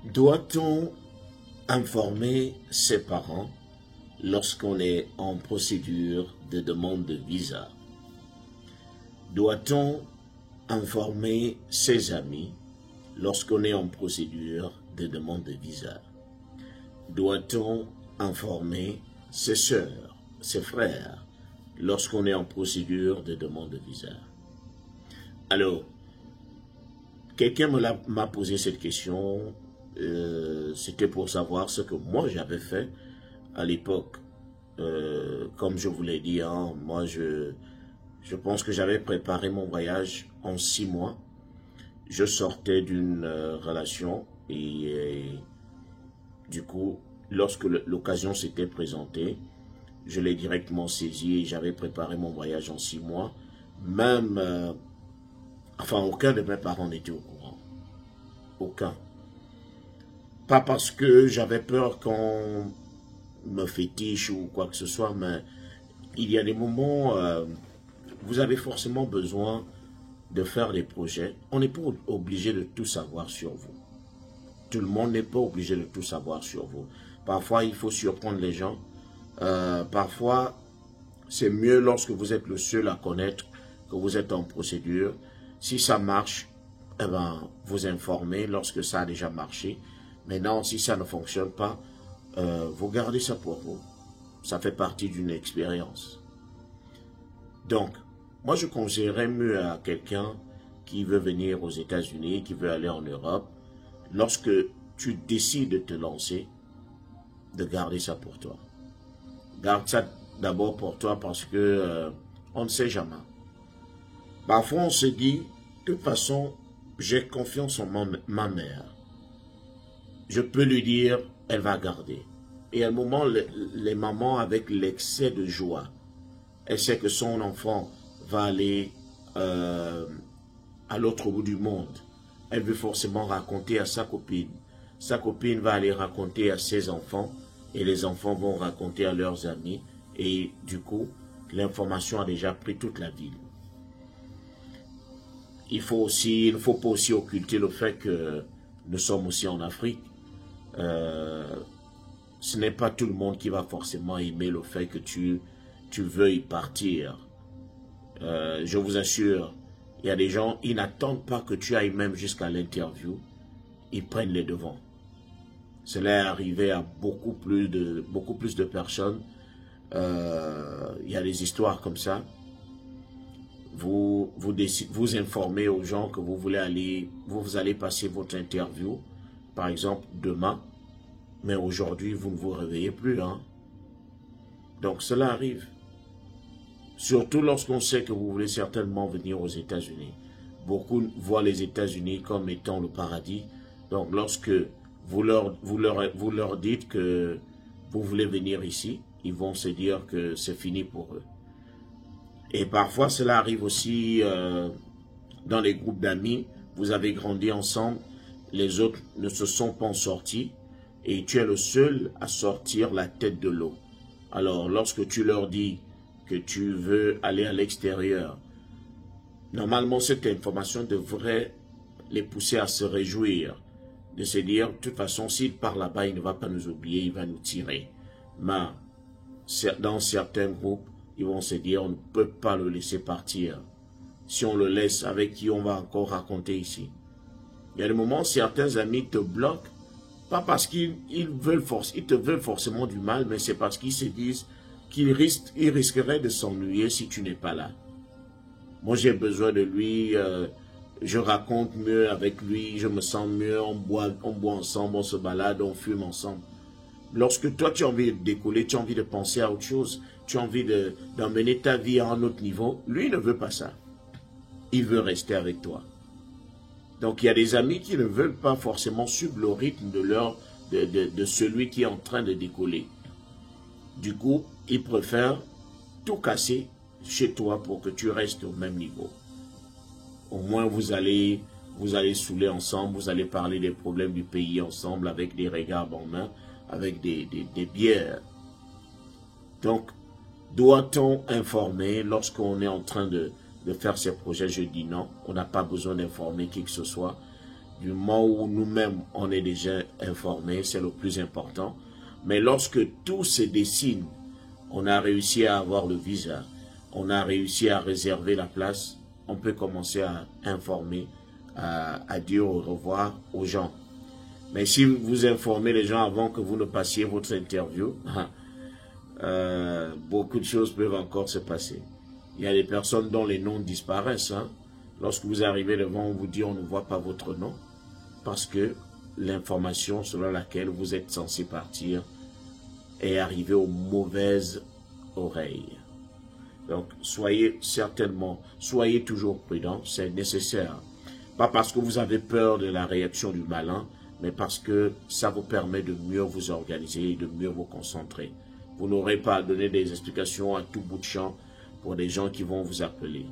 Doit-on informer ses parents lorsqu'on est en procédure de demande de visa? Doit-on informer ses amis lorsqu'on est en procédure de demande de visa? Doit-on informer ses sœurs, ses frères, lorsqu'on est en procédure de demande de visa? Alors, quelqu'un m'a posé cette question, c'était pour savoir ce que moi j'avais fait à l'époque. Comme je vous l'ai dit, hein, moi je pense que j'avais préparé mon voyage en 6 mois. Je sortais d'une relation et du coup, lorsque l'occasion s'était présentée, je l'ai directement saisi et j'avais préparé mon voyage en 6 mois. Même, enfin, aucun de mes parents n'était au courant. Aucun. Pas parce que j'avais peur qu'on me fétiche ou quoi que ce soit, mais il y a des moments, vous avez forcément besoin de faire des projets. On n'est pas obligé de tout savoir sur vous. Tout le monde n'est pas obligé de tout savoir sur vous. Parfois, il faut surprendre les gens. Parfois, c'est mieux lorsque vous êtes le seul à connaître que vous êtes en procédure. Si ça marche, eh ben, vous informez lorsque ça a déjà marché. Maintenant, si ça ne fonctionne pas, vous gardez ça pour vous. Ça fait partie d'une expérience. Donc, moi, je conseillerais mieux à quelqu'un qui veut venir aux États-Unis, qui veut aller en Europe, lorsque tu décides de te lancer, de garder ça pour toi. Garde ça d'abord pour toi parce que on ne sait jamais. Parfois, on se dit, de toute façon, j'ai confiance en ma mère. Je peux lui dire, elle va garder. Et à un moment, les mamans, avec l'excès de joie, elle sait que son enfant va aller à l'autre bout du monde. Elle veut forcément raconter à sa copine. Sa copine va aller raconter à ses enfants et les enfants vont raconter à leurs amis. Et du coup, l'information a déjà pris toute la ville. Il ne faut pas aussi occulter le fait que nous sommes aussi en Afrique. Ce n'est pas tout le monde qui va forcément aimer le fait que tu veuilles partir. Je vous assure, il y a des gens, ils n'attendent pas que tu ailles même jusqu'à l'interview. Ils prennent les devants. Cela est arrivé à beaucoup plus de personnes. Il y a des histoires comme ça. Vous informez aux gens que vous allez passer votre interview, par exemple demain, mais aujourd'hui vous ne vous réveillez plus. Hein? Donc cela arrive. Surtout lorsqu'on sait que vous voulez certainement venir aux États-Unis. Beaucoup voient les États-Unis comme étant le paradis. Donc lorsque vous leur dites que vous voulez venir ici, ils vont se dire que c'est fini pour eux. Et parfois cela arrive aussi dans les groupes d'amis. Vous avez grandi ensemble, les autres ne se sont pas sortis et tu es le seul à sortir la tête de l'eau. Alors lorsque tu leur dis que tu veux aller à l'extérieur, normalement cette information devrait les pousser à se réjouir, de se dire, de toute façon, s'il part là-bas, il ne va pas nous oublier, il va nous tirer. Mais dans certains groupes, ils vont se dire, on ne peut pas le laisser partir. Si on le laisse, avec qui on va encore raconter ici? Il y a des moments, certains amis te bloquent, pas parce qu'ils te veulent forcément du mal, mais c'est parce qu'ils se disent qu'ils risqueraient de s'ennuyer si tu n'es pas là. Moi, j'ai besoin de lui, je raconte mieux avec lui, je me sens mieux, on boit ensemble, on se balade, on fume ensemble. Lorsque toi, tu as envie de décoller, tu as envie de penser à autre chose, tu as envie d'emmener ta vie à un autre niveau, lui ne veut pas ça. Il veut rester avec toi. Donc, il y a des amis qui ne veulent pas forcément suivre le rythme de celui qui est en train de décoller. Du coup, ils préfèrent tout casser chez toi pour que tu restes au même niveau. Au moins, vous allez saouler ensemble, vous allez parler des problèmes du pays ensemble avec des regards en main, avec des bières. Donc, doit-on informer lorsqu'on est en train de faire ces projets? Je dis non, on n'a pas besoin d'informer qui que ce soit. Du moment où nous-mêmes, on est déjà informés, c'est le plus important. Mais lorsque tout se dessine, on a réussi à avoir le visa, on a réussi à réserver la place, on peut commencer à informer, à dire au revoir aux gens. Mais si vous informez les gens avant que vous ne passiez votre interview, beaucoup de choses peuvent encore se passer. Il y a des personnes dont les noms disparaissent. Lorsque vous arrivez devant, on vous dit on ne voit pas votre nom parce que l'information selon laquelle vous êtes censé partir est arrivée aux mauvaises oreilles. Donc, soyez toujours prudents, c'est nécessaire. Pas parce que vous avez peur de la réaction du malin, mais parce que ça vous permet de mieux vous organiser et de mieux vous concentrer. Vous n'aurez pas à donner des explications à tout bout de champ pour des gens qui vont vous appeler.